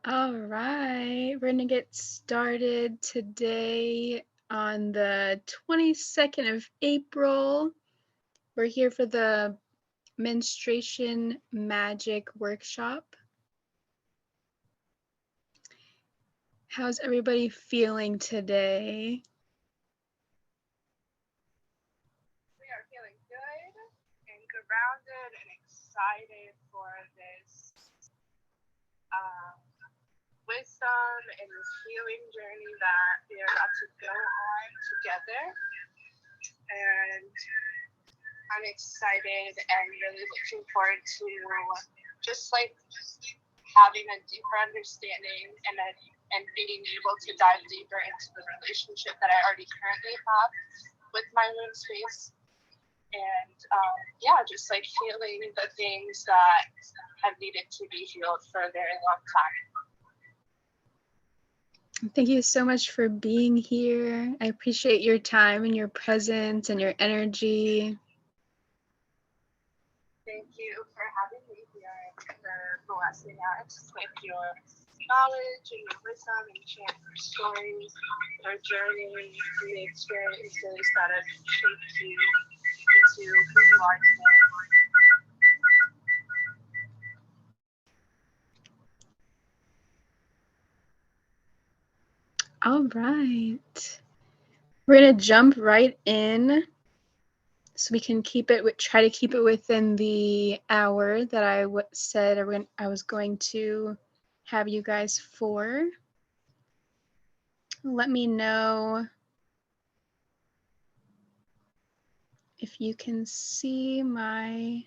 All right, we're gonna get started today on the 22nd of April. We're here for the Menstruation Magic Workshop. How's everybody feeling today? We are feeling good and grounded and excited for this wisdom and this healing journey that we are about to go on together. And I'm excited and really looking forward to just like having a deeper understanding and being able to dive deeper into the relationship that I already currently have with my womb space. And just like feeling the things that have needed to be healed for a very long time. Thank you so much for being here. I appreciate your time and your presence and your energy. Thank you for having me here and for blessing us with your knowledge and your wisdom and sharing your stories, your journey, and the experiences that have shaped you into who you are today. All right. We're going to jump right in so we can try to keep it within the hour that I said I was going to have you guys for. Let me know if you can see my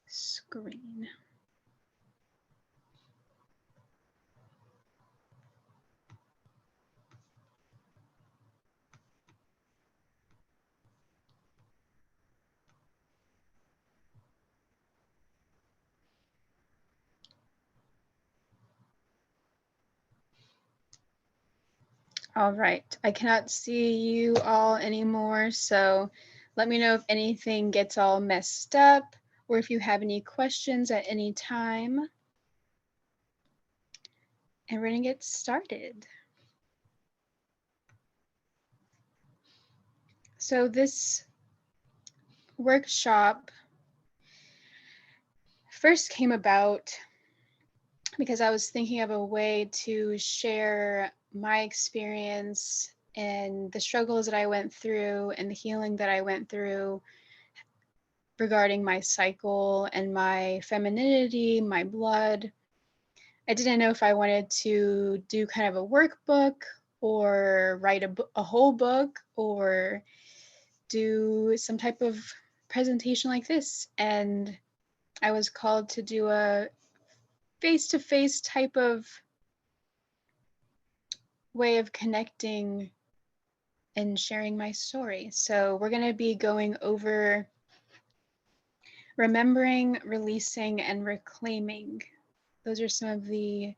screen. All right, I cannot see you all anymore, so let me know if anything gets all messed up or if you have any questions at any time. And we're gonna get started. So this workshop first came about because I was thinking of a way to share my experience and the struggles that I went through and the healing that I went through regarding my cycle and my femininity, my blood. I didn't know if I wanted to do kind of a workbook or write a whole book or do some type of presentation like this. And I was called to do a face-to-face type of way of connecting and sharing my story. So we're going to be going over remembering, releasing, and reclaiming. Those are some of the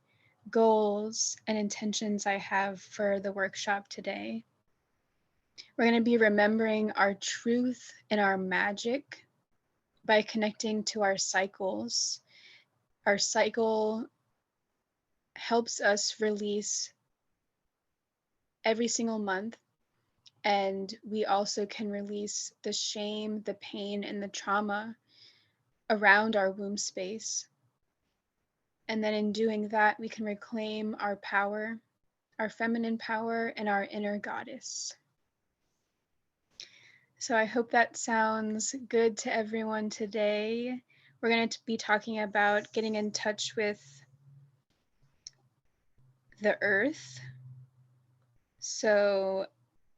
goals and intentions I have for the workshop today. We're going to be remembering our truth and our magic by connecting to our cycles. Our cycle helps us release every single month, and we also can release the shame, the pain, and the trauma around our womb space. And then in doing that, we can reclaim our power, our feminine power, and our inner goddess. So I hope that sounds good to everyone today. We're going to be talking about getting in touch with the earth. So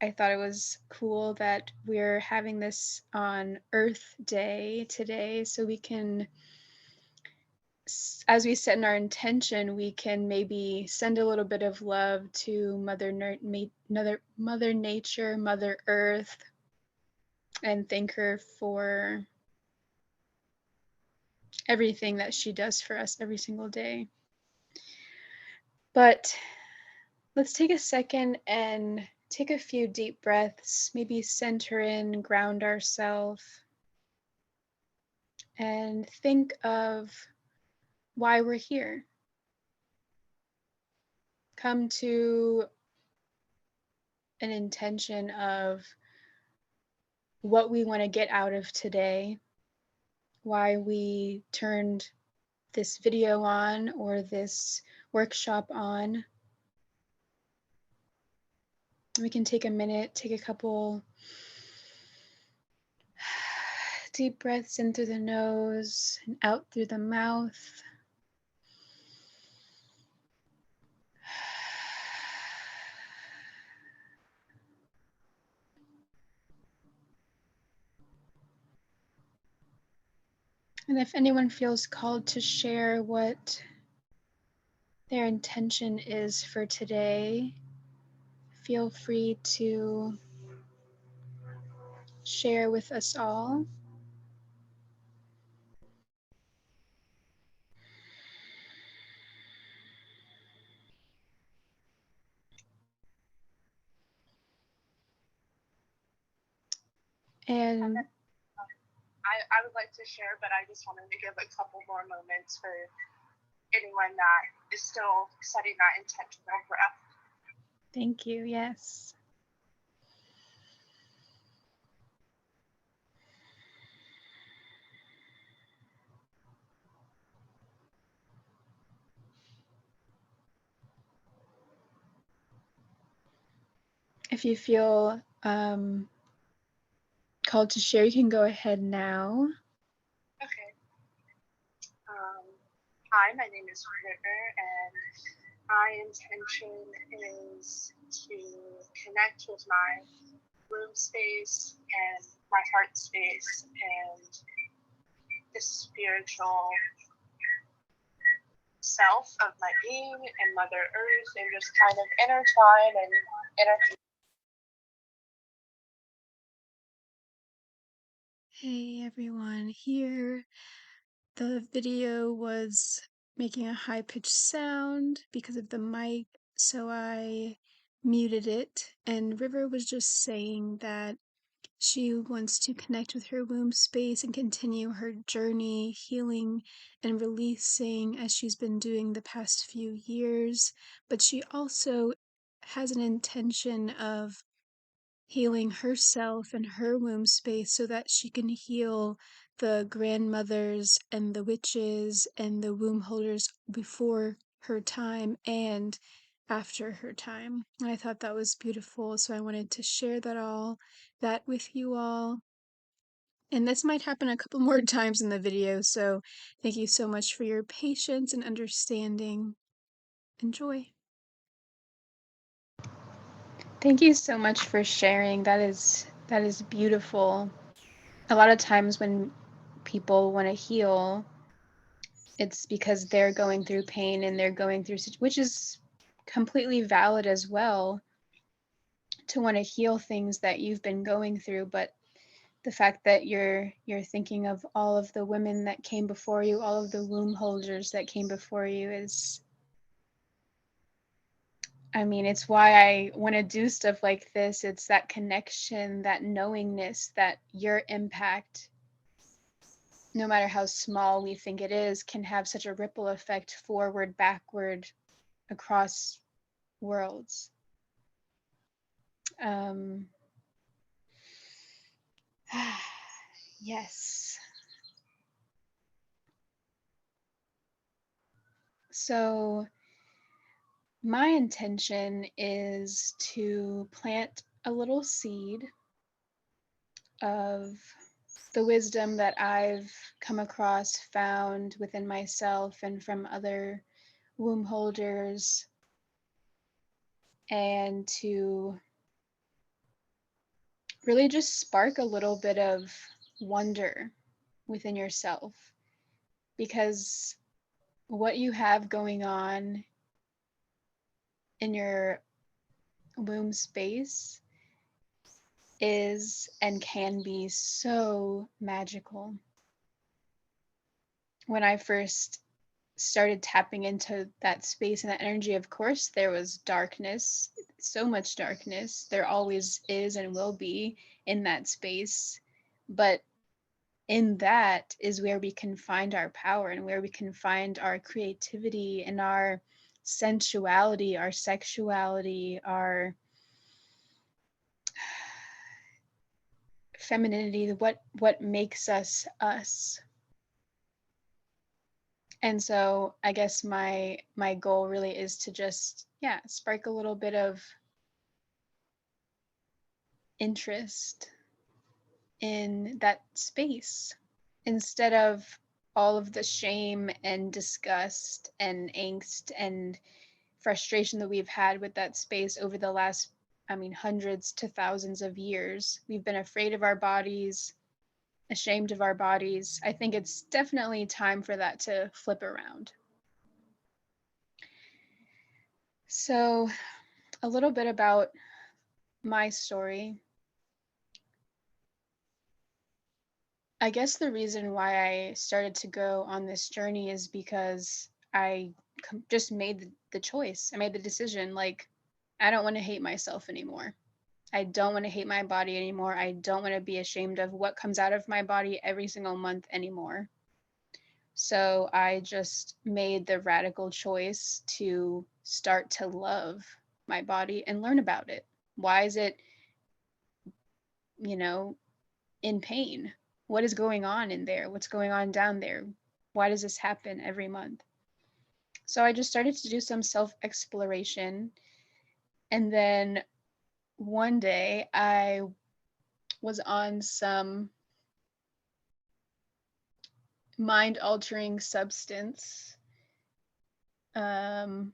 I thought it was cool that we're having this on Earth Day today, so we can, as we set in our intention, we can maybe send a little bit of love to Mother Nature, Mother Earth, and thank her for everything that she does for us every single day. But let's take a second and take a few deep breaths, maybe center in, ground ourselves, and think of why we're here. come to an intention of what we want to get out of today, why we turned this video on or this workshop on. We can take a minute, take a couple deep breaths in through the nose and out through the mouth. And if anyone feels called to share what their intention is for today, feel free to share with us all. And I would like to share, but I just wanted to give a couple more moments for anyone that is still setting that intentional breath. thank you, yes. If you feel called to share, you can go ahead now. Okay. Hi, my name is River, and my intention is to connect with my womb space and my heart space and the spiritual self of my being and Mother Earth, and just kind of intertwine and interconnect. Hey everyone, here the video was making a high-pitched sound because of the mic, so I muted it, and River was just saying that she wants to connect with her womb space and continue her journey, healing and releasing as she's been doing the past few years, but she also has an intention of healing herself and her womb space so that she can heal the grandmothers and the witches and the womb holders before her time and after her time. And I thought that was beautiful, so I wanted to share that with you all. And this might happen a couple more times in the video, so thank you so much for your patience and understanding. Enjoy. Thank you so much for sharing. That is beautiful. A lot of times when people want to heal, it's because they're going through pain and they're going through, which is completely valid as well, to want to heal things that you've been going through. But the fact that you're thinking of all of the women that came before you, all of the womb holders that came before you is, I mean, it's why I want to do stuff like this. It's that connection, that knowingness that your impact, no matter how small we think it is, can have such a ripple effect forward, backward, across worlds. Yes. So my intention is to plant a little seed of the wisdom that I've come across, found within myself and from other womb holders, and to really just spark a little bit of wonder within yourself, because what you have going on in your womb space is and can be so magical. When I first started tapping into that space and that energy, of course, there was darkness, so much darkness. There always is and will be in that space. But in that is where we can find our power and where we can find our creativity and our sensuality, our sexuality, our femininity, what makes us us. And so I guess my goal really is to just spark a little bit of interest in that space instead of all of the shame and disgust and angst and frustration that we've had with that space over the last, hundreds to thousands of years. We've been afraid of our bodies, ashamed of our bodies. I think it's definitely time for that to flip around. So, a little bit about my story. I guess the reason why I started to go on this journey is because I just made the choice. I made the decision, like, I don't want to hate myself anymore. I don't want to hate my body anymore. I don't want to be ashamed of what comes out of my body every single month anymore. So I just made the radical choice to start to love my body and learn about it. Why is it, in pain? What is going on in there? What's going on down there? Why does this happen every month? So I just started to do some self-exploration. And then one day I was on some mind-altering substance. And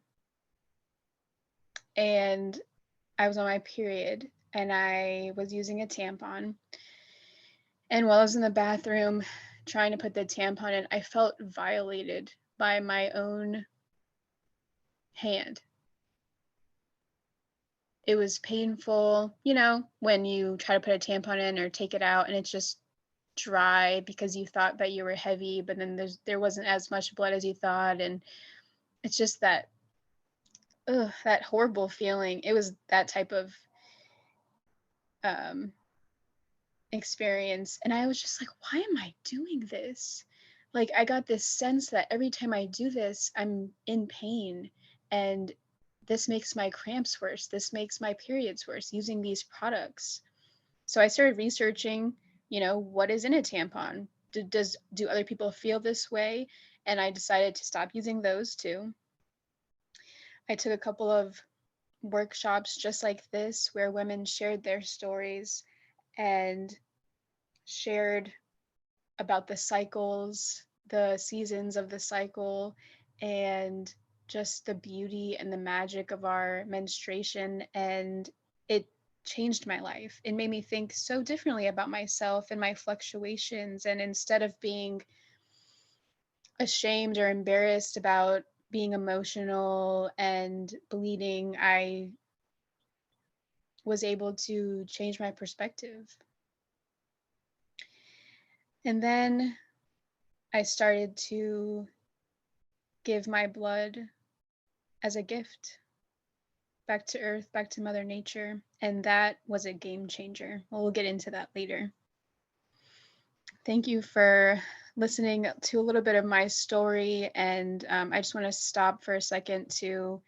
I was on my period and I was using a tampon. And while I was in the bathroom trying to put the tampon in, I felt violated by my own hand. It was painful, when you try to put a tampon in or take it out and it's just dry because you thought that you were heavy, but then there wasn't as much blood as you thought. And it's just that horrible feeling. It was that type of experience. And I was just like, why am I doing this? Like, I got this sense that every time I do this, I'm in pain. And this makes my cramps worse. This makes my periods worse using these products. So I started researching, what is in a tampon? Do other people feel this way? And I decided to stop using those too. I took a couple of workshops just like this where women shared their stories and shared about the cycles, the seasons of the cycle, and just the beauty and the magic of our menstruation. And it changed my life. It made me think so differently about myself and my fluctuations. And instead of being ashamed or embarrassed about being emotional and bleeding, I was able to change my perspective. And then I started to give my blood as a gift back to Earth, back to Mother Nature. And that was a game changer. We'll get into that later. Thank you for listening to a little bit of my story. And I just want to stop for a second to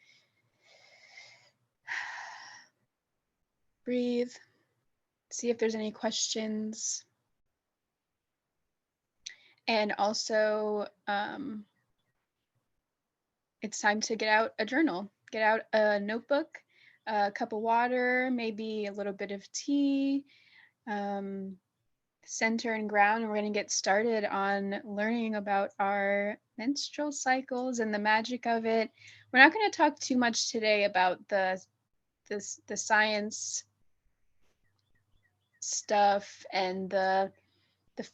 breathe, see if there's any questions. And also, it's time to get out a journal, get out a notebook, a cup of water, maybe a little bit of tea, center and ground. And we're going to get started on learning about our menstrual cycles and the magic of it. We're not going to talk too much today about the science stuff and the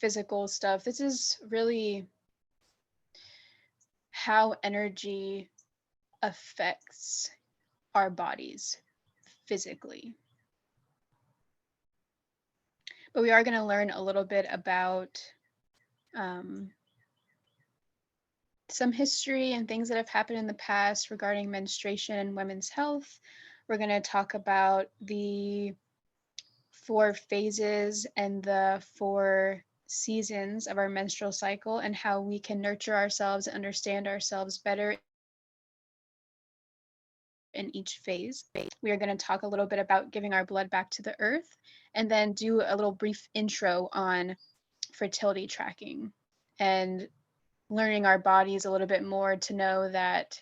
physical stuff. This is really how energy affects our bodies physically. But we are going to learn a little bit about some history and things that have happened in the past regarding menstruation and women's health. We're going to talk about the 4 phases and the 4 seasons of our menstrual cycle and how we can nurture ourselves and understand ourselves better in each phase. We are going to talk a little bit about giving our blood back to the earth, and then do a little brief intro on fertility tracking and learning our bodies a little bit more to know that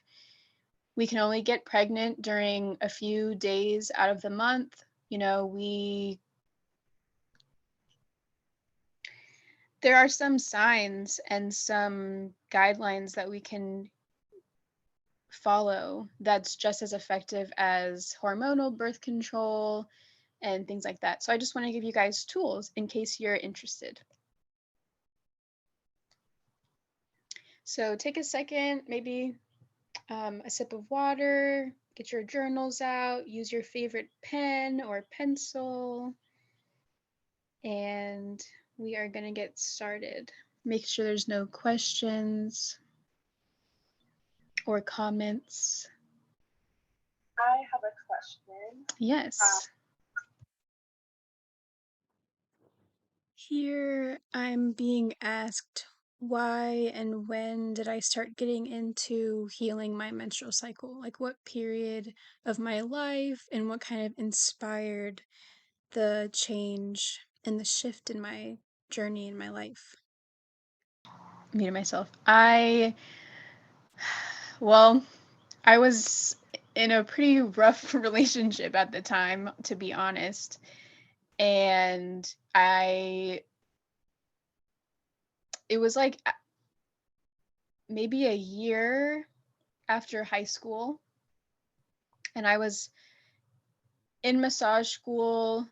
we can only get pregnant during a few days out of the month. You know, there are some signs and some guidelines that we can follow that's just as effective as hormonal birth control and things like that. So I just want to give you guys tools in case you're interested. So take a second, maybe a sip of water, get your journals out, use your favorite pen or pencil, and we are going to get started. Make sure there's no questions or comments. I have a question. Yes. Here I'm being asked, why and when did I start getting into healing my menstrual cycle? Like, what period of my life and what kind of inspired the change and the shift in my journey in my life? Me to myself. Well, I was in a pretty rough relationship at the time, to be honest. And it was like maybe a year after high school, and I was in massage school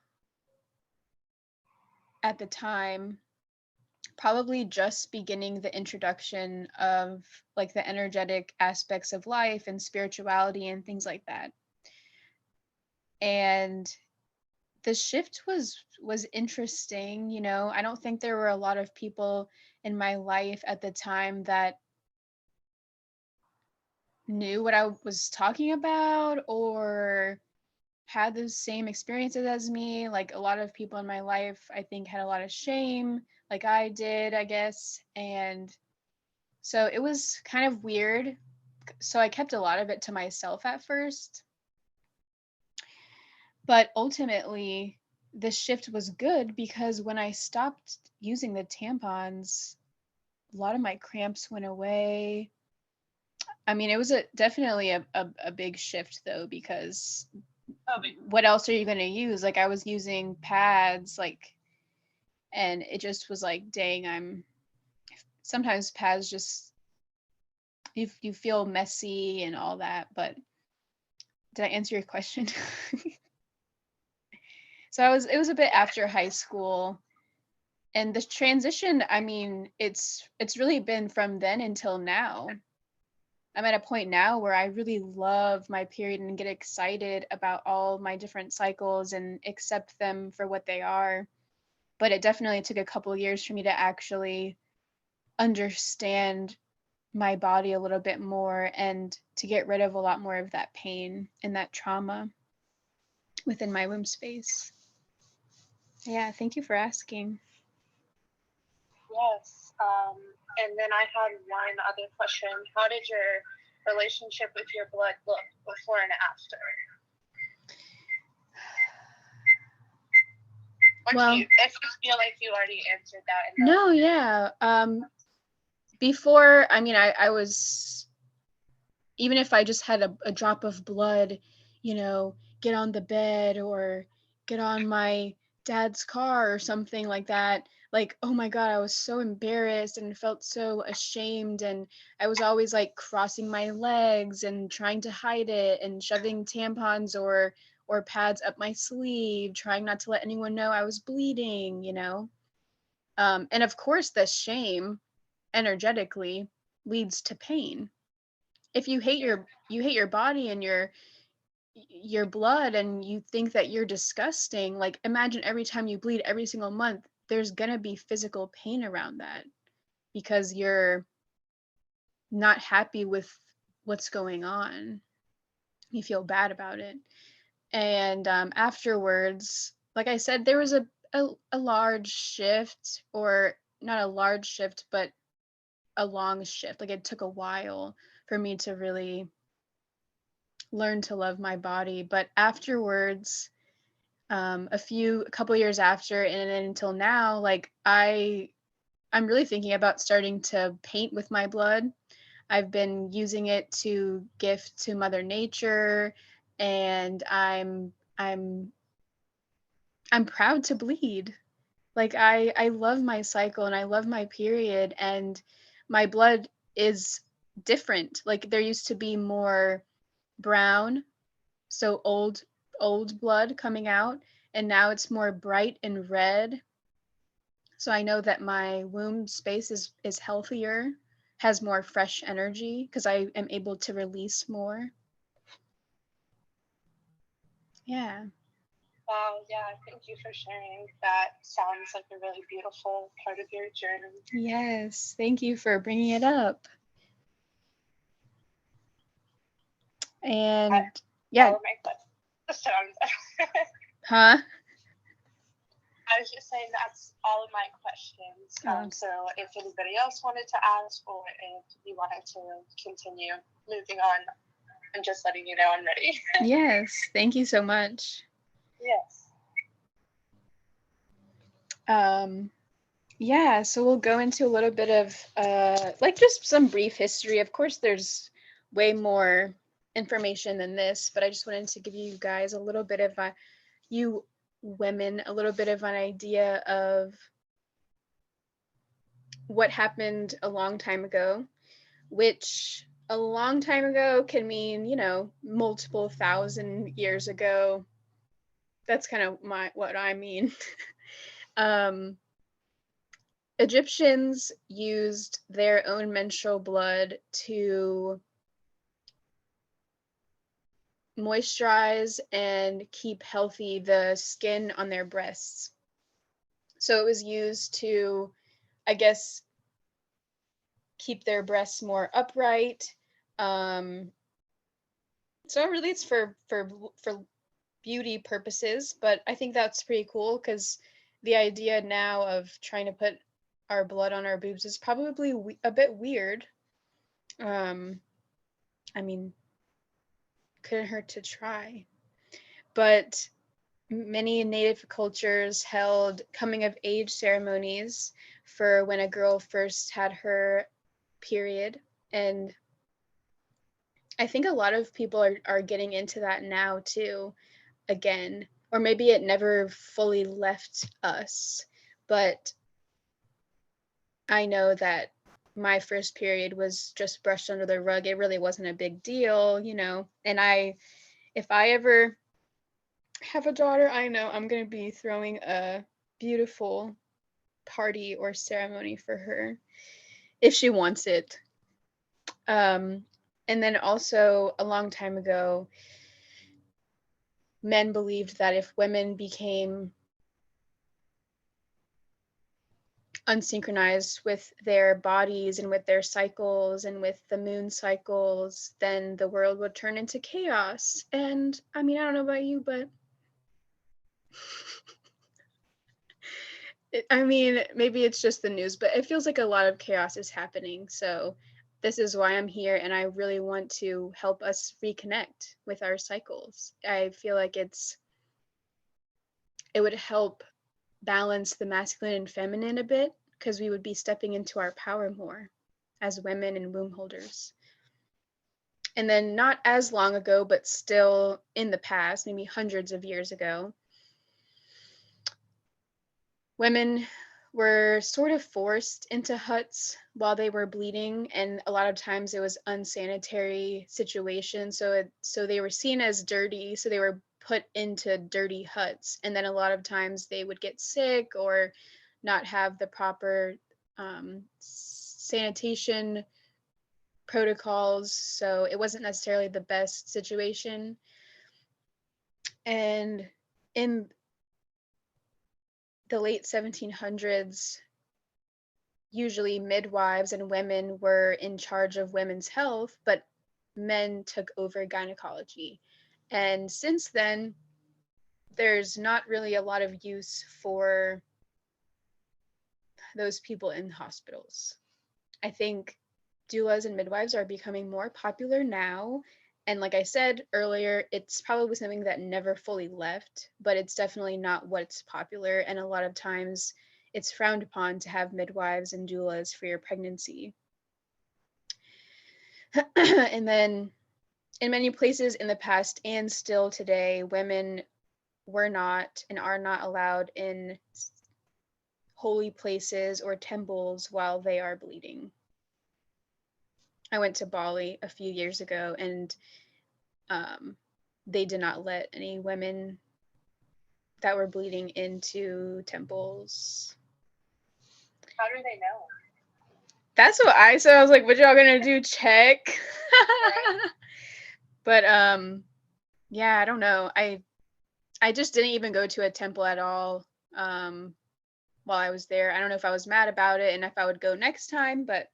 at the time, probably just beginning the introduction of like the energetic aspects of life and spirituality and things like that. And the shift was interesting, you know. I don't think there were a lot of people in my life at the time that knew what I was talking about or had the same experiences as me. Like a lot of people in my life, I think, had a lot of shame, like I did, I guess. And so it was kind of weird. So I kept a lot of it to myself at first. But ultimately, the shift was good because when I stopped using the tampons, a lot of my cramps went away. I mean, it was definitely a big shift though, because what else are you going to use? Like I was using pads, like, and it just was like, dang, sometimes pads just, you feel messy and all that. But did I answer your question? So it was a bit after high school, and the transition, I mean, it's really been from then until now. I'm at a point now where I really love my period and get excited about all my different cycles and accept them for what they are. But it definitely took a couple years for me to actually understand my body a little bit more and to get rid of a lot more of that pain and that trauma within my womb space. Yeah, thank you for asking. Yes. And then I had one other question. How did your relationship with your blood look before and after? Well, if you feel like you already answered that. No, yeah. Before, I mean, I was, even if I just had a drop of blood, you know, get on the bed or get on my dad's car or something like that, like, oh my God, I was so embarrassed and felt so ashamed. And I was always like crossing my legs and trying to hide it and shoving tampons or pads up my sleeve, trying not to let anyone know I was bleeding, you know? And of course, the shame energetically leads to pain. If you hate your body and your blood and you think that you're disgusting, like imagine every time you bleed every single month, there's gonna be physical pain around that because you're not happy with what's going on. You feel bad about it. And afterwards, like I said, there was a large shift, or not a large shift, but a long shift. Like it took a while for me to really learn to love my body. But afterwards, a couple years after, and then until now, like I'm really thinking about starting to paint with my blood. I've been using it to gift to Mother Nature, and I'm proud to bleed. Like I love my cycle and I love my period, and my blood is different. Like there used to be more brown, so old blood coming out, and now it's more bright and red. So I know that my womb space is healthier, has more fresh energy because I am able to release more. Yeah. Wow, yeah, thank you for sharing. That sounds like a really beautiful part of your journey. Yes. Thank you for bringing it up. And yeah, All of my questions. huh? I was just saying that's all of my questions. So if anybody else wanted to ask, or if you wanted to continue moving on, I'm just letting you know I'm ready. Yes. Thank you so much. Yes. Yeah, so we'll go into a little bit of like just some brief history. Of course, there's way more information than this, but I just wanted to give you guys a little bit of you women, a little bit of an idea of what happened a long time ago, which a long time ago can mean, multiple thousand years ago. That's kind of what I mean. um Egyptians used their own menstrual blood to moisturize and keep healthy the skin on their breasts. So it was used to, I guess, keep their breasts more upright. Um, so really, it's for beauty purposes, but I think that's pretty cool because the idea now of trying to put our blood on our boobs is probably a bit weird. Um, I mean, couldn't hurt to try. But many native cultures held coming of age ceremonies for when a girl first had her period. And I think a lot of people are getting into that now too, again. Or maybe it never fully left us. But I know that my first period was just brushed under the rug. It really wasn't a big deal. And if I ever have a daughter, I know I'm going to be throwing a beautiful party or ceremony for her if she wants it. Um, and then also a long time ago, men believed that if women became unsynchronized with their bodies and with their cycles and with the moon cycles, then the world would turn into chaos. And I mean, I don't know about you, but I mean, maybe it's just the news, but it feels like a lot of chaos is happening. So this is why I'm here, and I really want to help us reconnect with our cycles. I feel like it would help balance the masculine and feminine a bit because we would be stepping into our power more as women and womb holders. And then not as long ago, but still in the past, maybe hundreds of years ago, women were sort of forced into huts while they were bleeding, and a lot of times it was unsanitary situations, so they were seen as dirty, so they were put into dirty huts, and then a lot of times they would get sick or not have the proper sanitation protocols, so it wasn't necessarily the best situation. And in the late 1700s, usually midwives and women were in charge of women's health, but men took over gynecology. And since then, there's not really a lot of use for those people in hospitals. I think doulas and midwives are becoming more popular now, And like I said earlier, it's probably something that never fully left, but it's definitely not what's popular. And a lot of times it's frowned upon to have midwives and doulas for your pregnancy. And then in many places in the past and still today, women were not and are not allowed in holy places or temples while they are bleeding. I went to Bali a few years ago, and they did not let any women that were bleeding into temples. How do they know? That's what I said. I was like, what y'all gonna do? Check? But yeah, I don't know. I just didn't even go to a temple at all while I was there. I don't know if I was mad about it and if I would go next time, but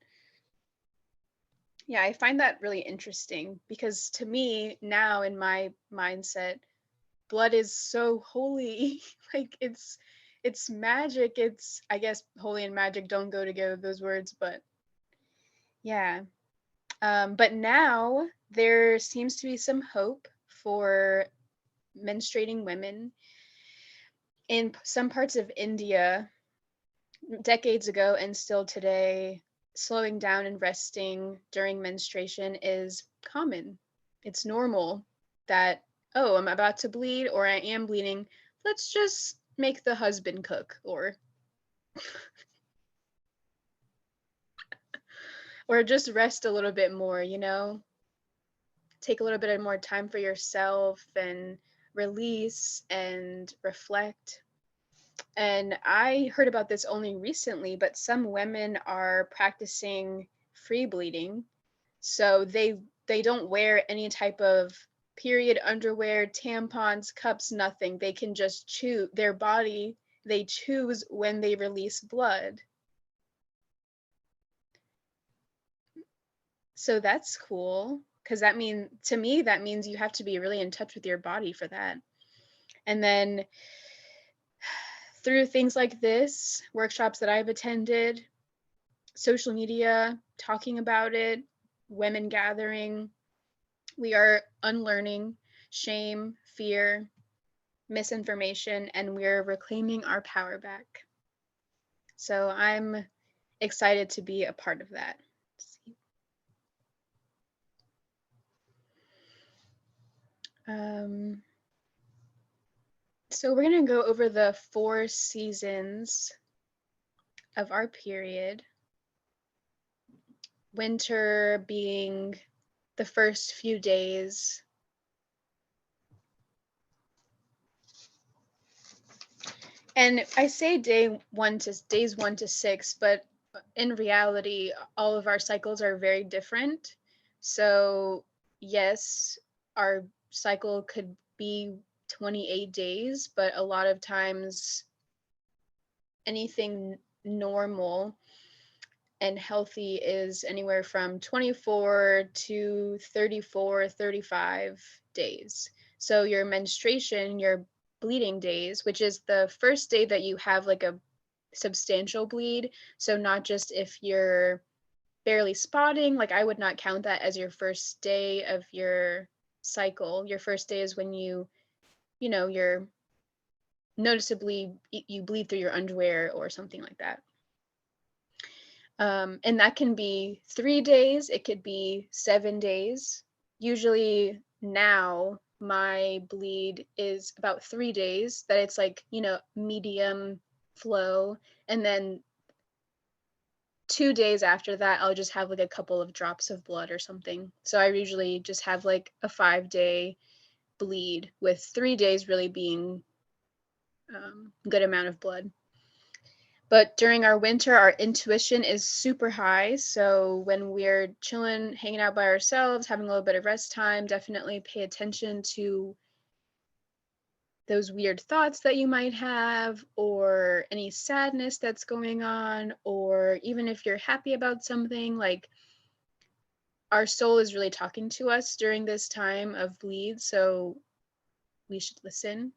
yeah, I find that really interesting because to me now in my mindset, blood is so holy. Like it's magic. It's, I guess holy and magic don't go together, those words, but yeah. But now there seems to be some hope for menstruating women. In some parts of India, decades ago and still today, slowing down and resting during menstruation is common. It's normal that, oh, I'm about to bleed or I am bleeding. Let's just make the husband cook or just rest a little bit more, you know? Take a little bit more time for yourself and release and reflect. And I heard about this only recently, but some women are practicing free bleeding. So they don't wear any type of period underwear, tampons, cups, nothing. They can just choose their body, they choose when they release blood. So that's cool because to me that means you have to be really in touch with your body for that. And then through things like this, workshops that I've attended, social media, talking about it, women gathering, we are unlearning shame, fear, misinformation, and we're reclaiming our power back. So I'm excited to be a part of that. So we're going to go over the 4 seasons of our period. Winter being the first few days. And I say days 1 to 6, but in reality, all of our cycles are very different. So yes, our cycle could be 28 days, but a lot of times anything normal and healthy is anywhere from 24 to 34, 35 days. So your menstruation, your bleeding days, which is the first day that you have like a substantial bleed. So not just if you're barely spotting, like I would not count that as your first day of your cycle. Your first day is when you're noticeably, you bleed through your underwear or something like that. And that can be 3 days, it could be 7 days. Usually now my bleed is about 3 days, that it's like, medium flow. And then 2 days after that, I'll just have like a couple of drops of blood or something. So I usually just have like a 5-day bleed, with 3 days really being good amount of blood. But during our winter, our intuition is super high. So when we're chilling, hanging out by ourselves, having a little bit of rest time, definitely pay attention to those weird thoughts that you might have, or any sadness that's going on, or even if you're happy about something, like our soul is really talking to us during this time of bleed. So we should listen.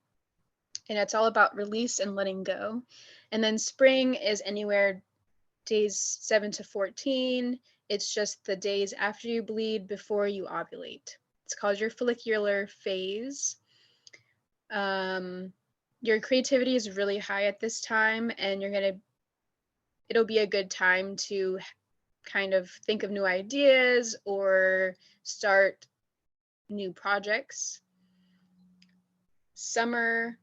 And it's all about release and letting go. And then spring is anywhere days 7 to 14. It's just the days after you bleed before you ovulate. It's called your follicular phase. Your creativity is really high at this time, and it'll be a good time to kind of think of new ideas or start new projects. Summer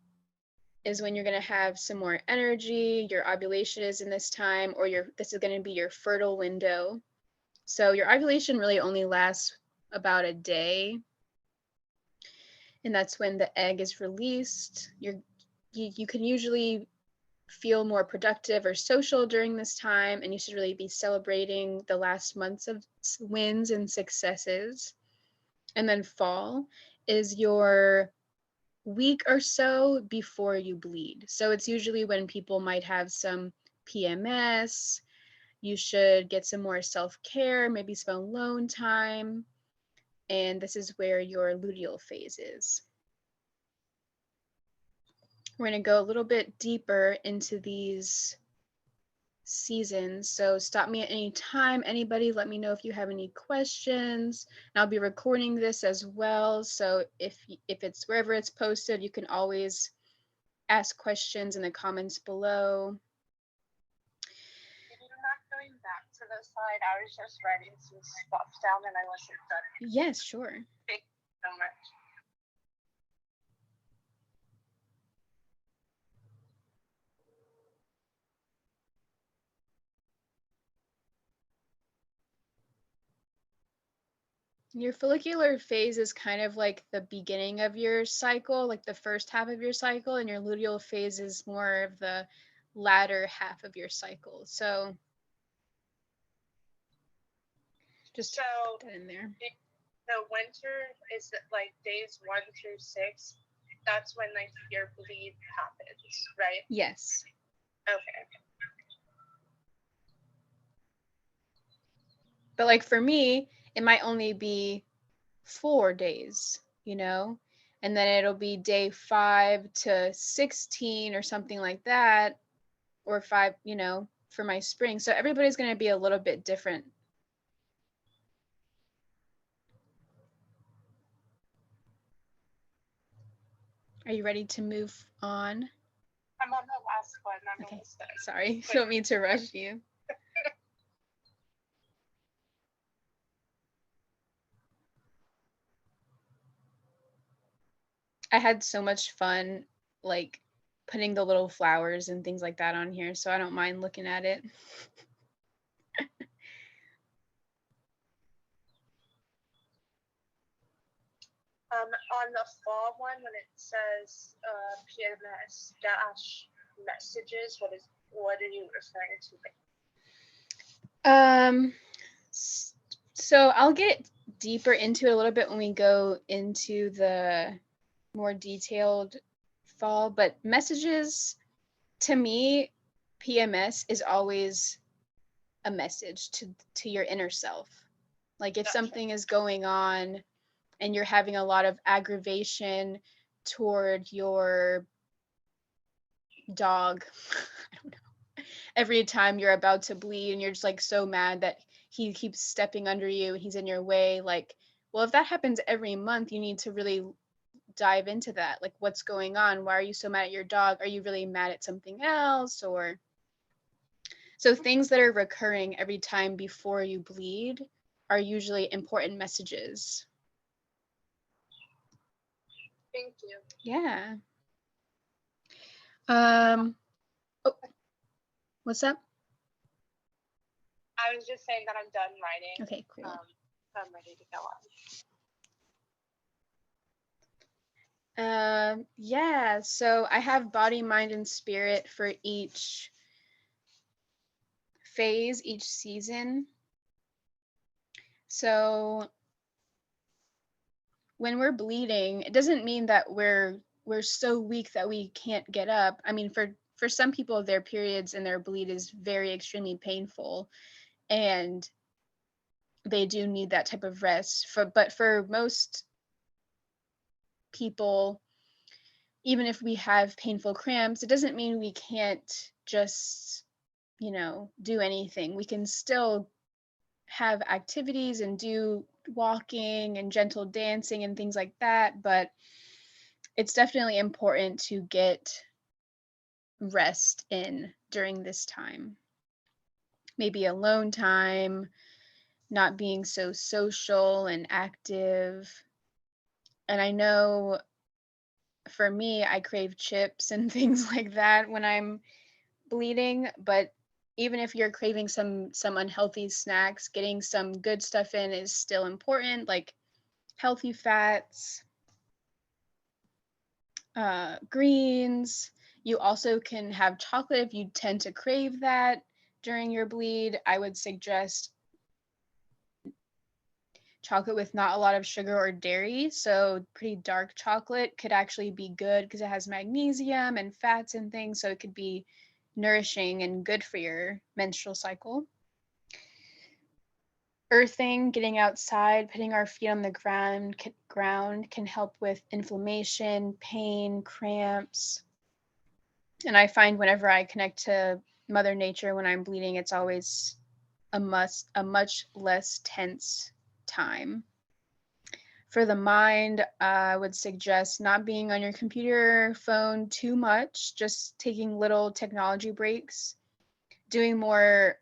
is when you're going to have some more energy. Your ovulation is in this time, or this is going to be your fertile window. So your ovulation really only lasts about a day, and that's when the egg is released. You can usually feel more productive or social during this time, and you should really be celebrating the last months of wins and successes. And then fall is your week or so before you bleed. So it's usually when people might have some PMS. You should get some more self-care, maybe some alone time. And this is where your luteal phase is. We're going to go a little bit deeper into these seasons. So stop me at any time. Anybody, let me know if you have any questions. And I'll be recording this as well. So if it's wherever it's posted, you can always ask questions in the comments below. You're not going back to the slide. I was just writing some stuff down and I wasn't done. Yes, sure. Thank you so much. Your follicular phase is kind of like the beginning of your cycle, like the first half of your cycle, and your luteal phase is more of the latter half of your cycle. So just put that in there. The winter is like days 1 through 6. That's when like your bleed happens, right? Yes. Okay. But like for me, it might only be 4 days, you know, and then it'll be day 5 to 16 or something like that, or 5, you know, for my spring. So everybody's going to be a little bit different. Are you ready to move on? I'm on the last one. I'm okay. almost done. Sorry, don't mean to rush you. I had so much fun, like putting the little flowers and things like that on here, so I don't mind looking at it. On the fall one, when it says PMS dash messages, what are you referring to? So I'll get deeper into it a little bit when we go into the more detailed fall, but messages, to me, PMS is always a message to your inner self. Like if something is going on and you're having a lot of aggravation toward your dog, I don't know, every time you're about to bleed and you're just like so mad that he keeps stepping under you and he's in your way, like, well, if that happens every month, you need to really dive into that. Like, what's going on? Why are you so mad at your dog? Are you really mad at something else? Or so things that are recurring every time before you bleed are usually important messages. Thank you. Yeah. Oh, what's up? I was just saying that I'm done writing. Okay, cool. So I'm ready to go on. Yeah, so I have body, mind, and spirit for each phase, each season. So when we're bleeding, it doesn't mean that we're so weak that we can't get up. I mean, for some people, their periods and their bleed is very extremely painful, and they do need that type of rest. But for most people, even if we have painful cramps, it doesn't mean we can't just, you know, do anything. We can still have activities and do walking and gentle dancing and things like that, but it's definitely important to get rest in during this time. Maybe alone time, not being so social and active. And I know for me, I crave chips and things like that when I'm bleeding, but even if you're craving some unhealthy snacks, getting some good stuff in is still important, like healthy fats, greens. You also can have chocolate if you tend to crave that during your bleed. I would suggest chocolate with not a lot of sugar or dairy. So pretty dark chocolate could actually be good because it has magnesium and fats and things. So it could be nourishing and good for your menstrual cycle. Earthing, getting outside, putting our feet on the ground can help with inflammation, pain, cramps. And I find whenever I connect to Mother Nature when I'm bleeding, it's always a much less tense time. For the mind, I would suggest not being on your computer, phone too much, just taking little technology breaks, doing more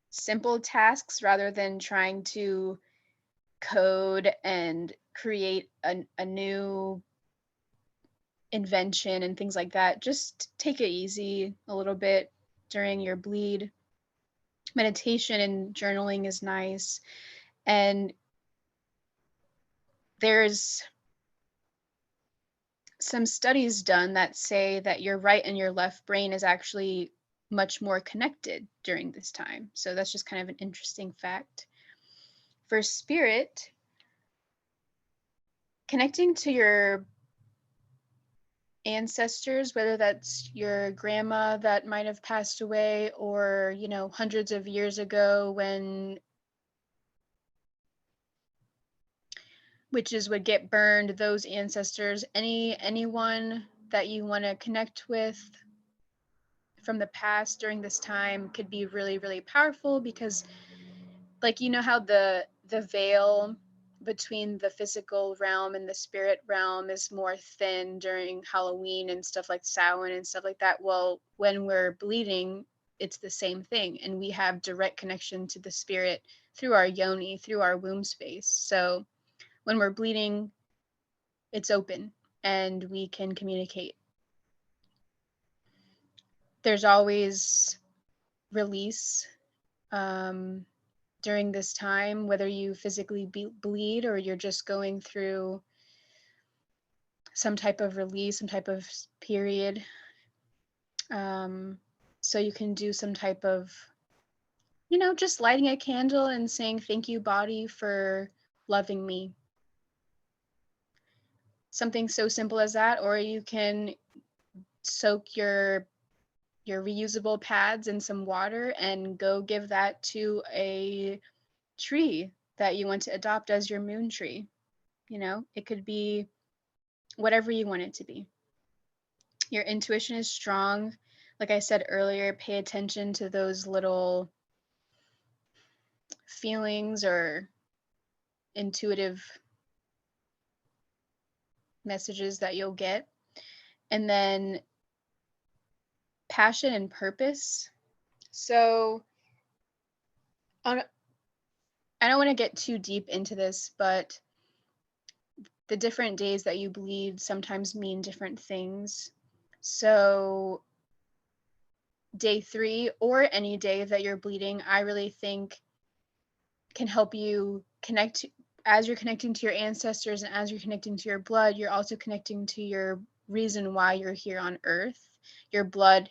simple tasks rather than trying to code and create a new invention and things like that. Just take it easy a little bit during your bleed. Meditation and journaling is nice. And there's some studies done that say that your right and your left brain is actually much more connected during this time. So that's just kind of an interesting fact. For spirit, connecting to your ancestors, whether that's your grandma that might have passed away or, hundreds of years ago when witches would get burned, those ancestors, anyone that you want to connect with from the past during this time could be really, really powerful because how the veil between the physical realm and the spirit realm is more thin during Halloween and stuff like Samhain and stuff like that. Well, when we're bleeding, it's the same thing, and we have direct connection to the spirit through our yoni, through our womb space. So when we're bleeding, it's open and we can communicate. There's always release during this time, whether you physically bleed or you're just going through some type of release, some type of period. So you can do some type of, just lighting a candle and saying, "Thank you, body, for loving me." Something so simple as that. Or you can soak your reusable pads in some water and go give that to a tree that you want to adopt as your moon tree. It could be whatever you want it to be. Your intuition is strong. Like I said earlier, pay attention to those little feelings or intuitive messages that you'll get. And then passion and purpose. So I don't want to get too deep into this, but the different days that you bleed sometimes mean different things. So day 3 or any day that you're bleeding, I really think can help you connect. As you're connecting to your ancestors and as you're connecting to your blood, you're also connecting to your reason why you're here on earth. Your blood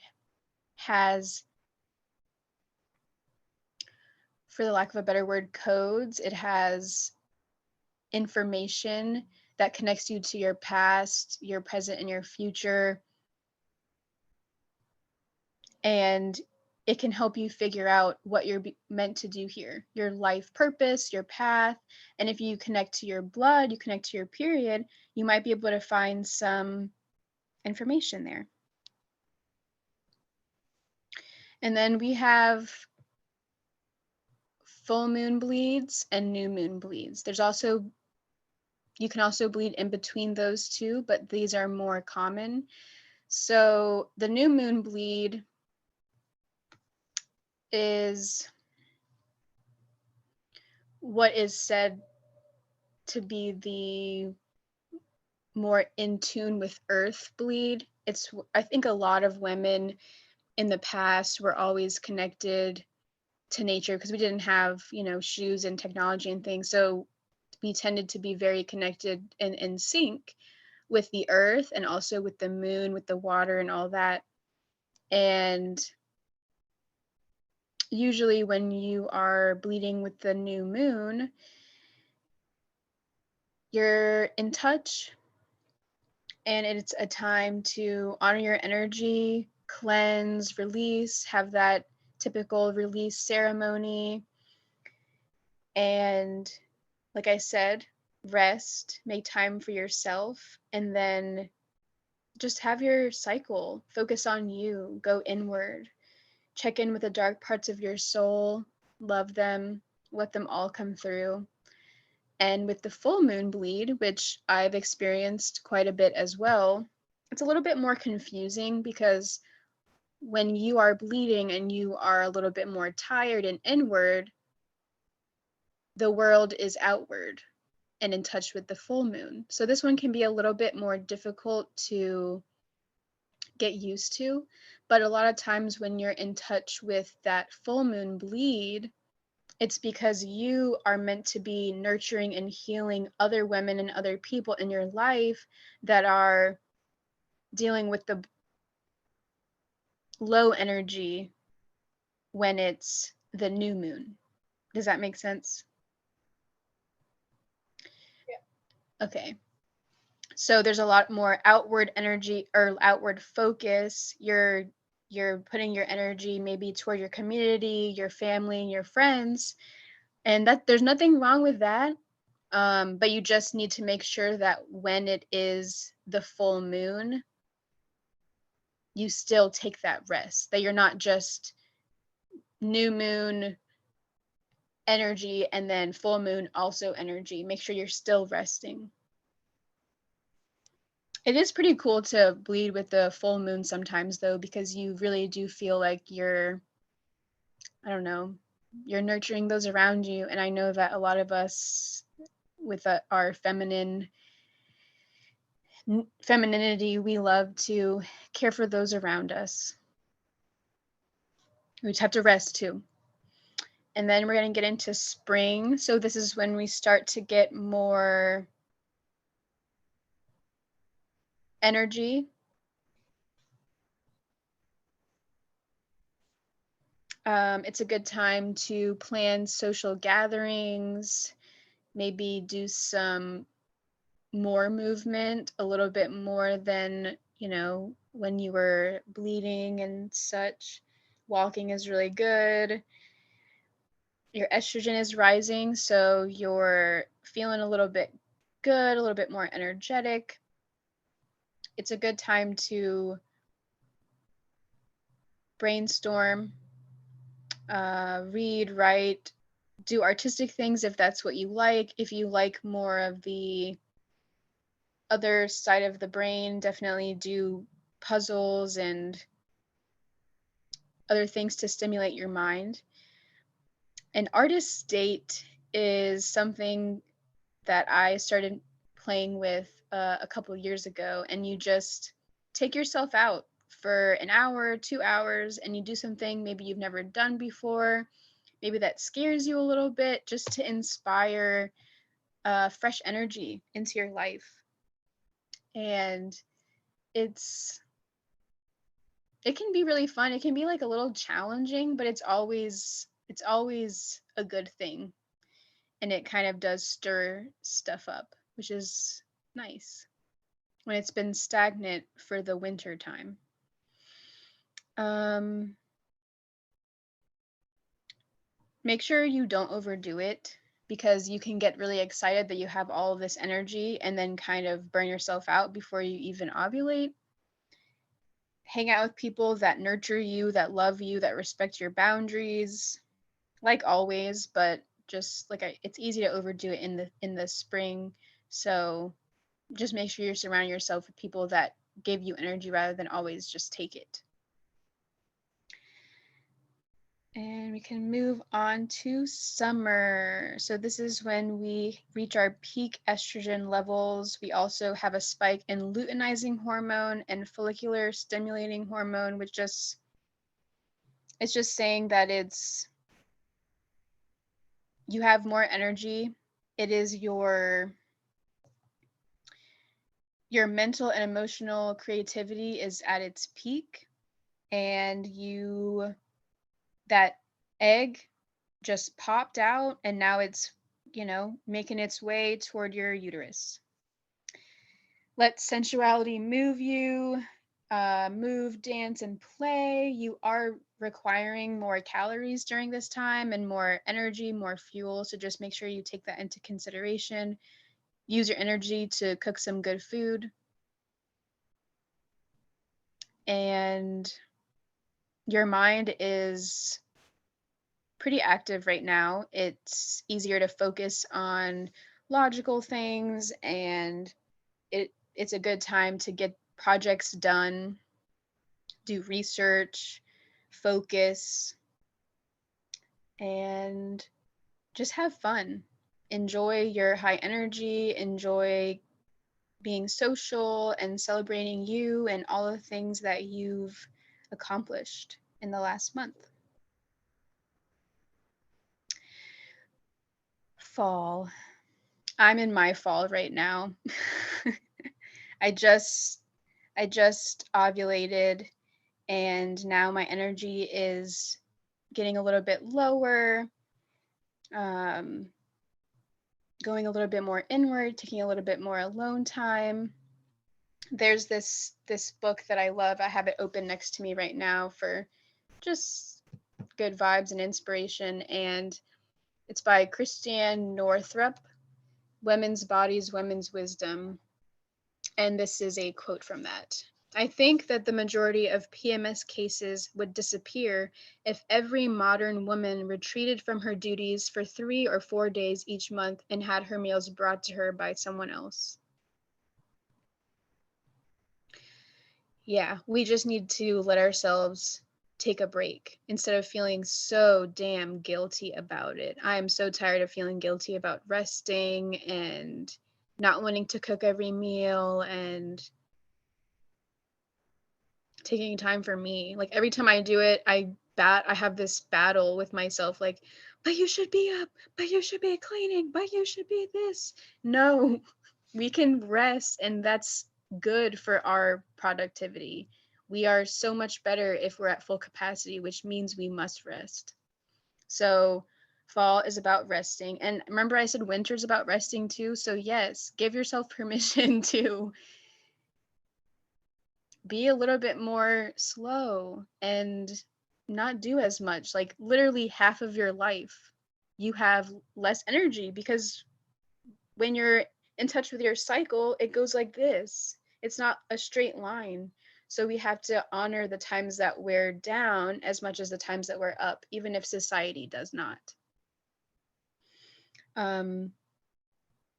has, for the lack of a better word, codes. It has information that connects you to your past, your present, and your future. And it can help you figure out what you're meant to do here, your life purpose, your path. And if you connect to your blood, you connect to your period, you might be able to find some information there. And then we have full moon bleeds and new moon bleeds. You can also bleed in between those two, but these are more common. So the new moon bleed is what is said to be the more in tune with earth bleed. I think a lot of women in the past were always connected to nature because we didn't have, shoes and technology and things. So we tended to be very connected and in sync with the earth and also with the moon, with the water and all that. And usually when you are bleeding with the new moon, you're in touch and it's a time to honor your energy, cleanse, release, have that typical release ceremony. And like I said, rest, make time for yourself, and then just have your cycle. Focus on you, go inward, check in with the dark parts of your soul, love them, let them all come through. And with the full moon bleed, which I've experienced quite a bit as well, it's a little bit more confusing because when you are bleeding and you are a little bit more tired and inward, the world is outward and in touch with the full moon. So this one can be a little bit more difficult to get used to. But a lot of times when you're in touch with that full moon bleed, it's because you are meant to be nurturing and healing other women and other people in your life that are dealing with the low energy when it's the new moon. Does that make sense? Yeah. Okay. So there's a lot more outward energy or outward focus. You're putting your energy maybe toward your community, your family, and your friends. And that there's nothing wrong with that. But you just need to make sure that when it is the full moon, you still take that rest, that you're not just new moon energy and then full moon also energy. Make sure you're still resting. It is pretty cool to bleed with the full moon sometimes though, because you really do feel like I don't know, you're nurturing those around you. And I know that a lot of us with our femininity, we love to care for those around us. We just have to rest too. And then we're going to get into spring. So this is when we start to get more energy. It's a good time to plan social gatherings, maybe do some more movement, a little bit more than, when you were bleeding and such. Walking is really good. Your estrogen is rising, so you're feeling a little bit good, a little bit more energetic. It's a good time to brainstorm, read, write, do artistic things if that's what you like. If you like more of the other side of the brain, definitely do puzzles and other things to stimulate your mind. An artist's date is something that I started playing with a couple years ago, and you just take yourself out for an hour, 2 hours, and you do something maybe you've never done before, maybe that scares you a little bit, just to inspire fresh energy into your life. And it can be really fun. It can be like a little challenging, but it's always a good thing. And it kind of does stir stuff up, which is nice when it's been stagnant for the winter time. Make sure you don't overdo it because you can get really excited that you have all of this energy and then kind of burn yourself out before you even ovulate. Hang out with people that nurture you, that love you, that respect your boundaries. like always, but just like it's easy to overdo it in the spring. So just make sure you're surrounding yourself with people that give you energy rather than always just take it. And we can move on to summer. So this is when we reach our peak estrogen levels. We also have a spike in luteinizing hormone and follicular stimulating hormone, which it's just saying that you have more energy. It is your mental and emotional creativity is at its peak, and that egg just popped out and now it's, making its way toward your uterus. Let sensuality move you, move, dance, and play. You are requiring more calories during this time and more energy, more fuel. So just make sure you take that into consideration. Use your energy to cook some good food. And your mind is pretty active right now. It's easier to focus on logical things, and it's a good time to get projects done, do research, focus, and just have fun. Enjoy your high energy, enjoy being social and celebrating you and all the things that you've accomplished in the last month. Fall. I'm in my fall right now. I just I just ovulated, and now my energy is getting a little bit lower, um, going a little bit more inward, taking a little bit more alone time. There's this book that I love. I have it open next to me right now for just good vibes and inspiration, and it's by Christiane Northrup, Women's Bodies, Women's Wisdom. And this is a quote from that. I think that the majority of PMS cases would disappear if every modern woman retreated from her duties for 3 or 4 days each month and had her meals brought to her by someone else. Yeah, we just need to let ourselves take a break instead of feeling so damn guilty about it. I am so tired of feeling guilty about resting and not wanting to cook every meal and taking time for me. Like every time I do it, I have this battle with myself like, but you should be up, but you should be cleaning, but you should be this. No, we can rest, and that's good for our productivity. We are so much better if we're at full capacity, which means we must rest. So fall is about resting. And remember I said winter's about resting too. So yes, give yourself permission to be a little bit more slow and not do as much. Like literally half of your life, you have less energy because when you're in touch with your cycle, it goes like this. It's not a straight line. So we have to honor the times that we're down as much as the times that we're up, even if society does not. Um,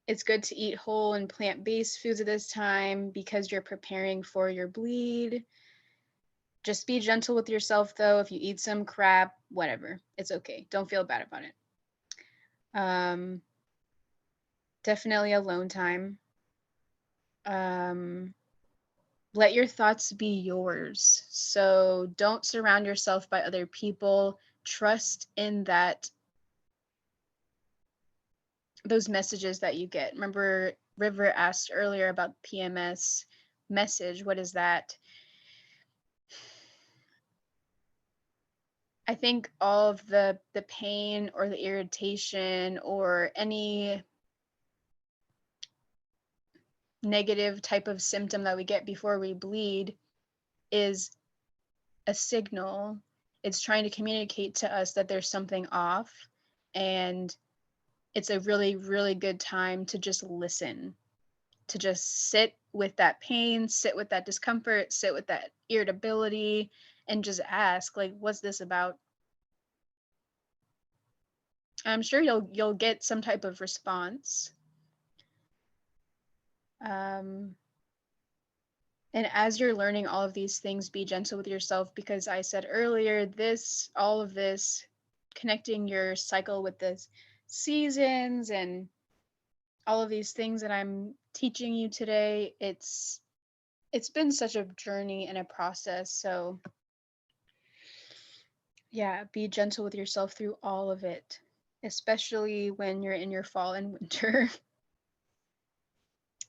it's good to eat whole and plant-based foods at this time because you're preparing for your bleed. Just be gentle with yourself, though. If you eat some crap, whatever. It's okay. Don't feel bad about it. Um, definitely alone time. Um, let your thoughts be yours. So don't surround yourself by other people. Trust in those messages that you get. Remember, River asked earlier about PMS message. What is that? I think all of the pain or the irritation or any negative type of symptom that we get before we bleed is a signal. It's trying to communicate to us that there's something off, and it's a really, really good time to just listen, to just sit with that pain, sit with that discomfort, sit with that irritability, and just ask, like, what's this about? I'm sure you'll get some type of response. And as you're learning all of these things, be gentle with yourself, because I said earlier, all of this, connecting your cycle with the seasons and all of these things that I'm teaching you today, it's been such a journey and a process. So yeah, be gentle with yourself through all of it, especially when you're in your fall and winter.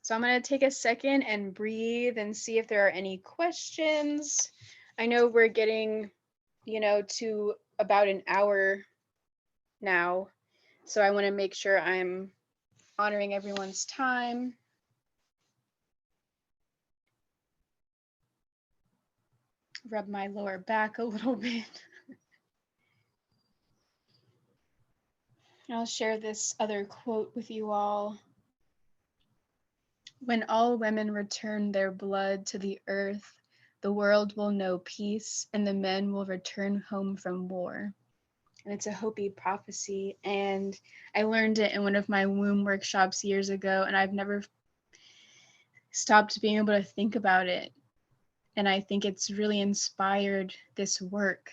So I'm going to take a second and breathe and see if there are any questions. I know we're getting, to about an hour now. So I want to make sure I'm honoring everyone's time. Rub my lower back a little bit. I'll share this other quote with you all. When all women return their blood to the earth, the world will know peace and the men will return home from war. And it's a Hopi prophecy. And I learned it in one of my womb workshops years ago, and I've never stopped being able to think about it. And I think it's really inspired this work.